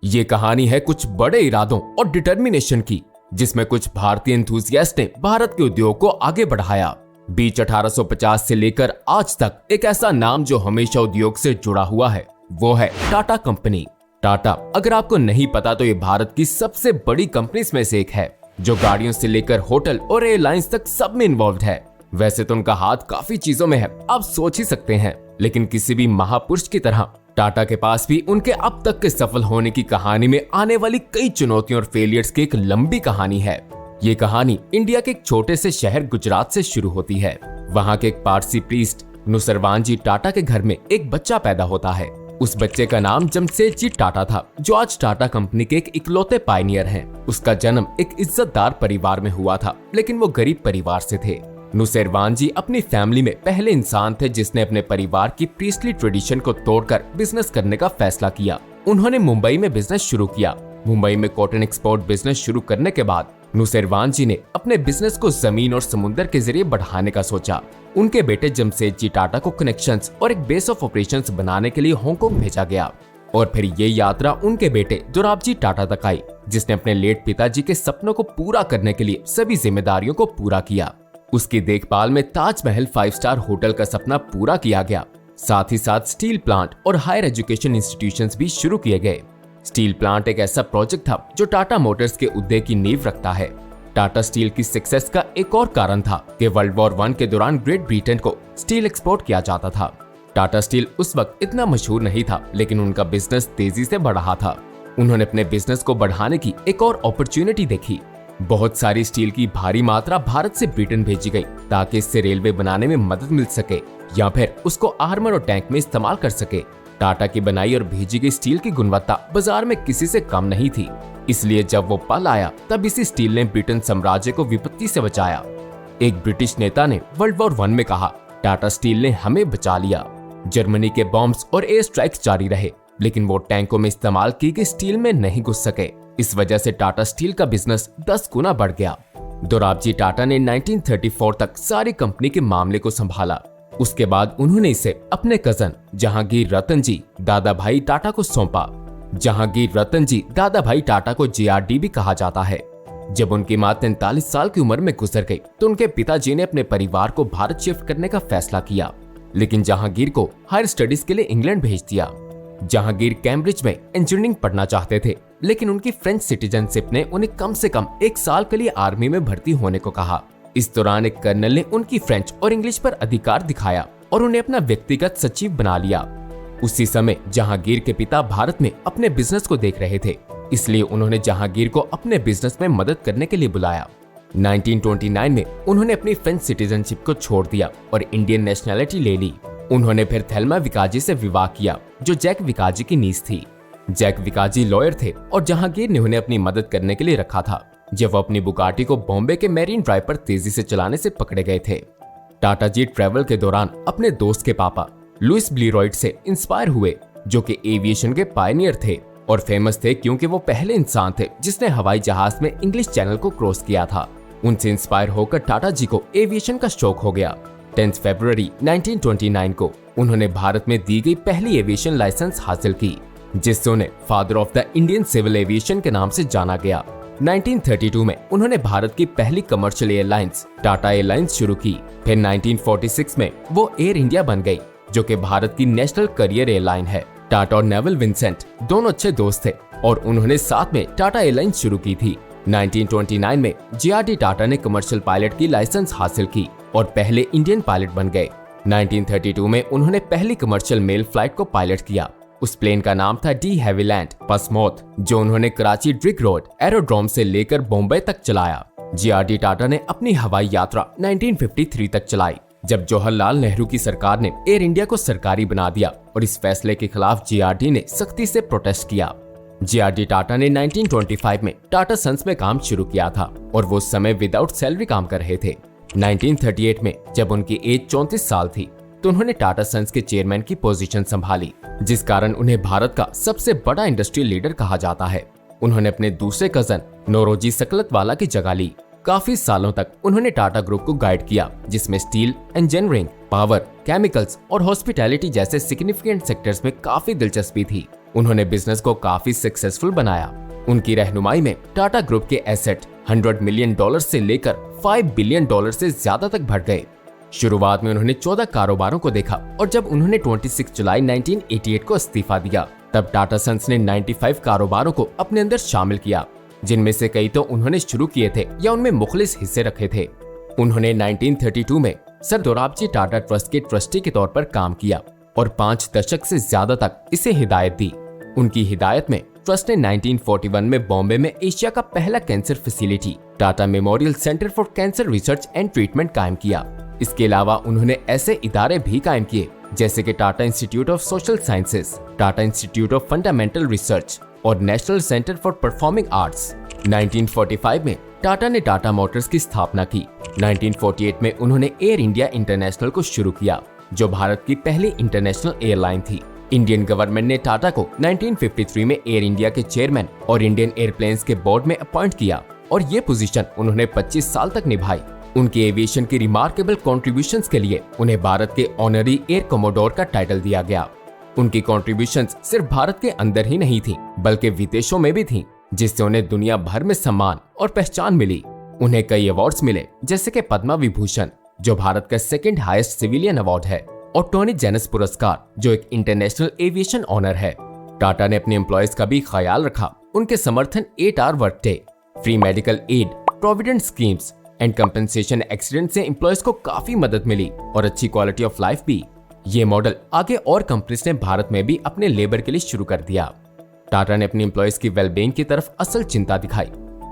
ये कहानी है कुछ बड़े इरादों और डिटर्मिनेशन की, जिसमें कुछ भारतीय एंथुसियास्ट ने भारत के उद्योग को आगे बढ़ाया। बीच 1850 से लेकर आज तक एक ऐसा नाम जो हमेशा उद्योग से जुड़ा हुआ है, वो है टाटा कंपनी। टाटा, अगर आपको नहीं पता तो ये भारत की सबसे बड़ी कंपनीज में से एक है, जो गाड़ियों से लेकर होटल और एयरलाइंस तक सब में इन्वॉल्व है। वैसे तो उनका हाथ काफी चीजों में है, आप सोच ही सकते हैं, लेकिन किसी भी महापुरुष की तरह टाटा के पास भी उनके अब तक के सफल होने की कहानी में आने वाली कई चुनौतियों और फेलियर्स की एक लंबी कहानी है। ये कहानी इंडिया के एक छोटे से शहर गुजरात से शुरू होती है। वहाँ के एक पारसी प्रीस्ट नुसरवान जी टाटा के घर में एक बच्चा पैदा होता है। उस बच्चे का नाम जमशेद जी टाटा था, जो आज टाटा कंपनी के एक इकलौते पायनियर हैं। उसका जन्म एक इज्जतदार परिवार में हुआ था, लेकिन वो गरीब परिवार से थे। नुसरवान जी अपनी फैमिली में पहले इंसान थे जिसने अपने परिवार की प्रीस्टली ट्रेडिशन को तोड़कर बिजनेस करने का फैसला किया। उन्होंने मुंबई में बिजनेस शुरू किया। मुंबई में कॉटन एक्सपोर्ट बिजनेस शुरू करने के बाद नुसरवान जी ने अपने बिजनेस को जमीन और समुद्र के जरिए बढ़ाने का सोचा। उनके बेटे जमशेद जी टाटा को कनेक्शंस और एक बेस ऑफ ऑपरेशंस बनाने के लिए हांगकांग भेजा गया, और फिर ये यात्रा उनके बेटे दोराब जी टाटा तक आई, जिसने अपने लेट पिताजी के सपनों को पूरा करने के लिए सभी जिम्मेदारियों को पूरा किया। उसकी देखभाल में ताजमहल 5 स्टार होटल का सपना पूरा किया गया। साथ ही साथ स्टील प्लांट और हायर एजुकेशन इंस्टीट्यूशंस भी शुरू किए गए। स्टील प्लांट एक ऐसा प्रोजेक्ट था जो टाटा मोटर्स के उद्योग की नींव रखता है। टाटा स्टील की सक्सेस का एक और कारण था कि वर्ल्ड वॉर 1 के दौरान ग्रेट ब्रिटेन को स्टील एक्सपोर्ट किया जाता था। टाटा स्टील उस वक्त इतना मशहूर नहीं था, लेकिन उनका बिजनेस तेजी से बढ़ रहा था। उन्होंने अपने बिजनेस को बढ़ाने की एक और अपॉर्चुनिटी देखी। बहुत सारी स्टील की भारी मात्रा भारत से ब्रिटेन भेजी गई, ताकि इससे रेलवे बनाने में मदद मिल सके या फिर उसको आर्मर और टैंक में इस्तेमाल कर सके। टाटा की बनाई और भेजी गई स्टील की गुणवत्ता बाजार में किसी से कम नहीं थी, इसलिए जब वो पल आया तब इसी स्टील ने ब्रिटेन साम्राज्य को विपत्ति से बचाया। एक ब्रिटिश नेता ने वर्ल्ड वॉर 1 में कहा, टाटा स्टील ने हमें बचा लिया। जर्मनी के बॉम्ब्स और एयर स्ट्राइक्स जारी रहे, लेकिन वो टैंकों में इस्तेमाल की गई स्टील में नहीं घुस सके। इस वजह से टाटा स्टील का बिजनेस 10 गुना बढ़ गया। दोराब जी टाटा ने 1934 तक सारी कंपनी के मामले को संभाला। उसके बाद उन्होंने इसे अपने कजन जहांगीर रतन जी दादा भाई टाटा को सौंपा। जहांगीर रतन जी दादा भाई टाटा को JRD भी कहा जाता है। जब उनकी मां 43 साल की उम्र में गुजर गई तो उनके पिताजी ने अपने परिवार को भारत शिफ्ट करने का फैसला किया, लेकिन जहांगीर को हायर स्टडीज के लिए इंग्लैंड भेज दिया। जहांगीर कैम्ब्रिज में इंजीनियरिंग पढ़ना चाहते थे, लेकिन उनकी फ्रेंच सिटीजनशिप ने उन्हें कम से कम 1 साल के लिए आर्मी में भर्ती होने को कहा। इस दौरान एक कर्नल ने उनकी फ्रेंच और इंग्लिश पर अधिकार दिखाया और उन्हें अपना व्यक्तिगत सचिव बना लिया। उसी समय जहांगीर के पिता भारत में अपने बिजनेस को देख रहे थे, इसलिए उन्होंने जहांगीर को अपने बिजनेस में मदद करने के लिए बुलाया। 1929 में उन्होंने अपनी फ्रेंच सिटीजनशिप को छोड़ दिया और इंडियन नेशनैलिटी ले ली। उन्होंने फिर थेल्मा विकाजी से विवाह किया, जो जैक विकाजी की नीस थी। जैक विकाजी लॉयर थे और जहांगीर ने उन्हें अपनी मदद करने के लिए रखा था जब वो अपनी बुगाटी को बॉम्बे के मेरीन ड्राइव पर तेजी से चलाने से पकड़े गए थे। टाटा जी ट्रैवल के दौरान अपने दोस्त के पापा लुइस ब्लीरॉयड से इंस्पायर हुए, जो कि एविएशन के पायनियर थे और फेमस थे क्योंकि वो पहले इंसान थे जिसने हवाई जहाज में इंग्लिश चैनल को क्रॉस किया था। उनसे इंस्पायर होकर टाटा जी को एविएशन का शौक हो गया। 10 फरवरी 1929 को उन्होंने भारत में दी गई पहली एविएशन लाइसेंस हासिल की, जिससे उन्हें father of the Indian civil aviation के नाम से जाना गया। 1932 में उन्होंने भारत की पहली कमर्शियल एयरलाइंस टाटा एयरलाइंस शुरू की। फिर 1946 में वो एयर इंडिया बन गई, जो कि भारत की नेशनल करियर एयरलाइन है। टाटा और नेवल विंसेंट दोनों अच्छे दोस्त थे और उन्होंने साथ में टाटा एयरलाइंस शुरू की थी। 1929 में JRD टाटा ने कमर्शियल पायलट की लाइसेंस हासिल की और पहले इंडियन पायलट बन गए। 1932 में उन्होंने पहली कमर्शियल मेल फ्लाइट को पायलट किया। उस प्लेन का नाम था डी हैविलैंड पसमौथ, जो उन्होंने कराची ड्रिग रोड एरोड्रोम से लेकर बॉम्बे तक चलाया। JRD टाटा ने अपनी हवाई यात्रा 1953 तक चलाई, जब जवाहरलाल नेहरू की सरकार ने एयर इंडिया को सरकारी बना दिया और इस फैसले के खिलाफ JRD ने सख्ती से प्रोटेस्ट किया। JRD टाटा ने 1925 में टाटा सन्स में काम शुरू किया था और वो उस समय विदाउट सैलरी काम कर रहे थे। 1938 में जब उनकी एज 34 साल थी तो उन्होंने टाटा सन्स के चेयरमैन की पोजीशन संभाली, जिस कारण उन्हें भारत का सबसे बड़ा इंडस्ट्रियल लीडर कहा जाता है। उन्होंने अपने दूसरे कजन नौरोजी सकलतवाला की जगह ली। काफी सालों तक उन्होंने टाटा ग्रुप को गाइड किया, जिसमें स्टील, इंजीनियरिंग, पावर, केमिकल्स और हॉस्पिटैलिटी जैसे सिग्निफिकेंट सेक्टर्स में काफी दिलचस्पी थी। उन्होंने बिजनेस को काफी सक्सेसफुल बनाया। उनकी रहनुमाई में टाटा ग्रुप के एसेट $100 मिलियन से लेकर $5 बिलियन से ज्यादा तक बढ़ गए। शुरुआत में उन्होंने 14 कारोबारों को देखा और जब उन्होंने 26 जुलाई 1988 को इस्तीफा दिया, तब टाटा सन्स ने 95 कारोबारों को अपने अंदर शामिल किया, जिनमें से कई तो उन्होंने शुरू किए थे या उनमें मुखलिस हिस्से रखे थे। उन्होंने 1932 में सर दोराबजी टाटा ट्रस्ट के ट्रस्टी के तौर पर काम किया और 5 दशक से ज्यादा तक इसे हिदायत दी। उनकी हिदायत में ट्रस्ट ने 1941 में बॉम्बे में एशिया का पहला cancer facility Tata memorial centre for cancer research and treatment कायम किया। इसके अलावा उन्होंने ऐसे इदारे भी कायम किए जैसे कि Tata Institute of Social Sciences, Tata Institute of Fundamental Research और National Centre for Performing Arts. 1945 में टाटा ने टाटा मोटर्स की स्थापना की। 1948 में उन्होंने एयर इंडिया इंटरनेशनल को शुरू किया, जो भारत की पहली इंटरनेशनल एयरलाइन थी। इंडियन गवर्नमेंट ने टाटा को 1953 में एयर इंडिया के चेयरमैन और इंडियन एयरप्लेन्स के बोर्ड में अपॉइंट किया और ये पोजीशन उन्होंने 25 साल तक निभाई। उनके एविएशन की रिमार्केबल कॉन्ट्रीब्यूशंस के लिए उन्हें भारत के ऑनरी एयर कमोडोर का टाइटल दिया गया। उनकी कॉन्ट्रीब्यूशंस सिर्फ भारत के अंदर ही नहीं थी, बल्कि विदेशों में भी थी, जिससे उन्हें दुनिया भर में सम्मान और पहचान मिली। उन्हें कई अवार्ड्स मिले, जैसे कि पद्मा विभूषण, जो भारत का सेकंड हाईएस्ट सिविलियन अवार्ड है, और टोनी जेनस पुरस्कार, जो एक इंटरनेशनल एविएशन ऑनर है। टाटा ने अपने एम्प्लॉयज का भी ख्याल रखा। उनके समर्थन 8 hour work day, free medical aid, provident schemes and compensation accident से एम्प्लॉयज को काफी मदद मिली और अच्छी क्वालिटी ऑफ लाइफ भी। ये मॉडल आगे और कंपनीज ने भारत में भी अपने लेबर के लिए शुरू कर दिया। टाटा ने अपने एम्प्लॉयज की वेलबींग की तरफ असल चिंता दिखाई।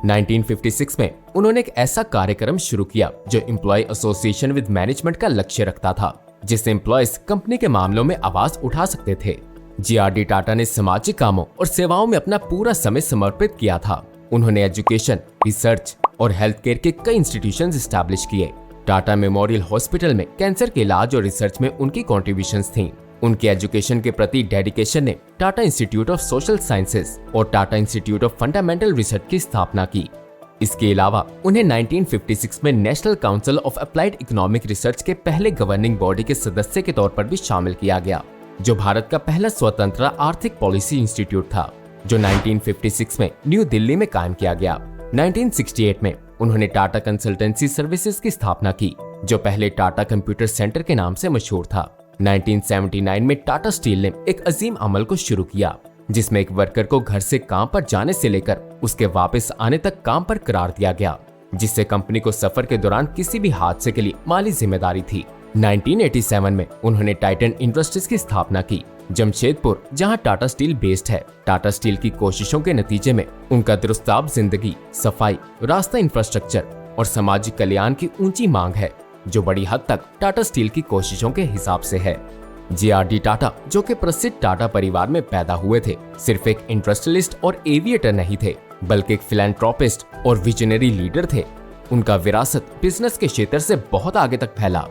1956 में उन्होंने एक ऐसा कार्यक्रम शुरू किया जो एम्प्लॉय एसोसिएशन विद मैनेजमेंट का लक्ष्य रखता था, जिससे एम्प्लॉयज कंपनी के मामलों में आवाज उठा सकते थे। जीआरडी टाटा ने सामाजिक कामों और सेवाओं में अपना पूरा समय समर्पित किया था। उन्होंने एजुकेशन, रिसर्च और हेल्थ केयर के कई इंस्टीट्यूशंस एस्टैब्लिश किए। टाटा मेमोरियल हॉस्पिटल में कैंसर के इलाज और रिसर्च में उनकी कॉन्ट्रीब्यूशंस थीं। उनके एजुकेशन के प्रति डेडिकेशन ने Tata Institute of Social Sciences और Tata Institute of Fundamental Research की स्थापना की। इसके अलावा उन्हें 1956 में National Council of Applied Economic Research के पहले गवर्निंग बॉडी के सदस्य के तौर पर भी शामिल किया गया, जो भारत का पहला स्वतंत्र आर्थिक पॉलिसी इंस्टीट्यूट था, जो 1956 में न्यू दिल्ली में कायम किया गया। 1968 में उन्होंने टाटा कंसल्टेंसी सर्विसेज की स्थापना की, जो पहले टाटा कंप्यूटर सेंटर के नाम से मशहूर था। 1979 में टाटा स्टील ने एक अजीम अमल को शुरू किया, जिसमें एक वर्कर को घर से काम पर जाने से लेकर उसके वापस आने तक काम पर करार दिया गया, जिससे कंपनी को सफर के दौरान किसी भी हादसे के लिए माली जिम्मेदारी थी। 1987 में उन्होंने टाइटन इंडस्ट्रीज की स्थापना की, जमशेदपुर, जहां टाटा स्टील बेस्ड है। टाटा स्टील की कोशिशों के नतीजे में उनका दुरुस्ताब जिंदगी, सफाई, रास्ता इंफ्रास्ट्रक्चर और सामाजिक कल्याण की ऊंची मांग है, जो बड़ी हद तक टाटा स्टील की कोशिशों के हिसाब से है। जीआरडी टाटा, जो कि प्रसिद्ध टाटा परिवार में पैदा हुए थे, सिर्फ एक इंडस्ट्रियलिस्ट और एविएटर नहीं थे, बल्कि एक फिलैंथ्रोपिस्ट और विजनरी लीडर थे। उनका विरासत बिजनेस के क्षेत्र से बहुत आगे तक फैला।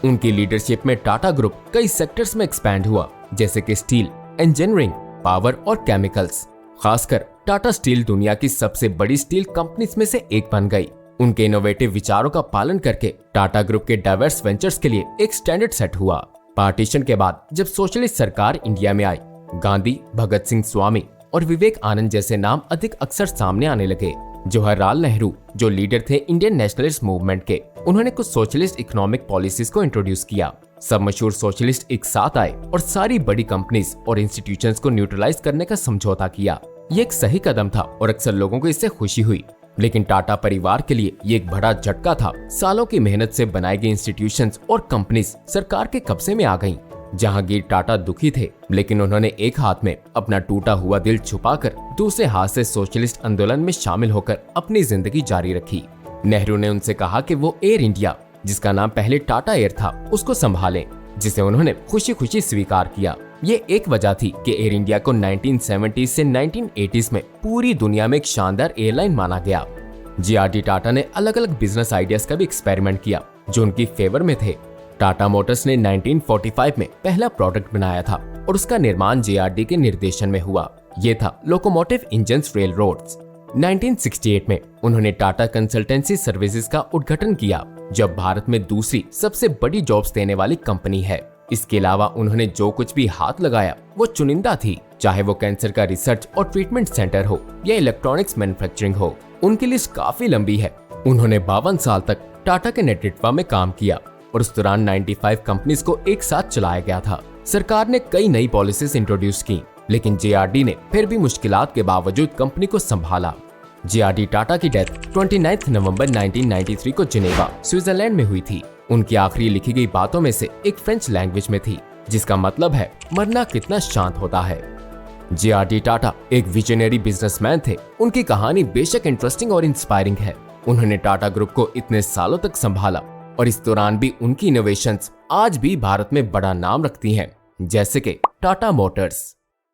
उनकी लीडरशिप में टाटा ग्रुप कई सेक्टर्स में एक्सपैंड हुआ, जैसे कि स्टील, इंजीनियरिंग, पावर और केमिकल्स। खासकर टाटा स्टील दुनिया की सबसे बड़ी स्टील कंपनीज में से एक बन गई। उनके इनोवेटिव विचारों का पालन करके टाटा ग्रुप के डाइवर्स वेंचर्स के लिए एक स्टैंडर्ड सेट हुआ। पार्टीशन के बाद जब सोशलिस्ट सरकार इंडिया में आई, गांधी, भगत सिंह स्वामी और विवेक आनंद जैसे नाम अधिक अक्सर सामने आने लगे। जवाहरलाल नेहरू, जो लीडर थे इंडियन नेशनलिस्ट मूवमेंट के, उन्होंने कुछ सोशलिस्ट इकोनॉमिक पॉलिसीज को इंट्रोड्यूस किया। सब मशहूर सोशलिस्ट एक साथ आए और सारी बड़ी कंपनीज और इंस्टीट्यूशंस को न्यूट्रलाइज करने का समझौता किया। ये एक सही कदम था और अक्सर लोगों को इससे खुशी हुई, लेकिन टाटा परिवार के लिए ये एक बड़ा झटका था। सालों की मेहनत से बनाई गई इंस्टीट्यूशंस और कंपनीज सरकार के कब्जे में आ गईं। जहांगीर टाटा दुखी थे, लेकिन उन्होंने एक हाथ में अपना टूटा हुआ दिल छुपाकर दूसरे हाथ से सोशलिस्ट आंदोलन में शामिल होकर अपनी जिंदगी जारी रखी। नेहरू ने उनसे कहा कि वो एयर इंडिया, जिसका नाम पहले टाटा एयर था, उसको संभालें, जिसे उन्होंने खुशी खुशी स्वीकार किया। ये एक वजह थी कि एयर इंडिया को 1970 से 1980s में पूरी दुनिया में एक शानदार एयरलाइन माना गया। जीआरडी टाटा ने अलग अलग बिजनेस आइडियाज का भी एक्सपेरिमेंट किया, जो उनकी फेवर में थे। टाटा मोटर्स ने 1945 में पहला प्रोडक्ट बनाया था और उसका निर्माण जीआरडी के निर्देशन में हुआ। ये था लोकोमोटिव इंजन्स रेल रोड्स। 1968 में उन्होंने टाटा कंसल्टेंसी सर्विसेज का उद्घाटन किया, जो भारत में दूसरी सबसे बड़ी जॉब्स देने वाली कंपनी है। इसके अलावा उन्होंने जो कुछ भी हाथ लगाया वो चुनिंदा थी, चाहे वो कैंसर का रिसर्च और ट्रीटमेंट सेंटर हो या इलेक्ट्रॉनिक्स मैन्युफैक्चरिंग हो। उनकी लिस्ट काफी लंबी है। उन्होंने 52 साल तक टाटा के नेतृत्व में काम किया और उस दौरान 95 कंपनीज को एक साथ चलाया गया था। सरकार ने कई नई पॉलिसीज इंट्रोड्यूस की, लेकिन जेआरडी ने फिर भी मुश्किलात के बावजूद कंपनी को संभाला। जेआरडी टाटा की डेथ 29 नवंबर 1993 को जिनेवा, स्विट्जरलैंड में हुई थी। उनकी आखिरी लिखी गई बातों में से एक फ्रेंच लैंग्वेज में थी, जिसका मतलब है मरना कितना शांत होता है। जेआरडी टाटा एक विजनरी बिजनेसमैन थे। उनकी कहानी बेशक इंटरेस्टिंग और इंस्पायरिंग है। उन्होंने टाटा ग्रुप को इतने सालों तक संभाला और इस दौरान भी उनकी इनोवेशंस आज भी भारत में बड़ा नाम रखती हैं, जैसे कि टाटा मोटर्स।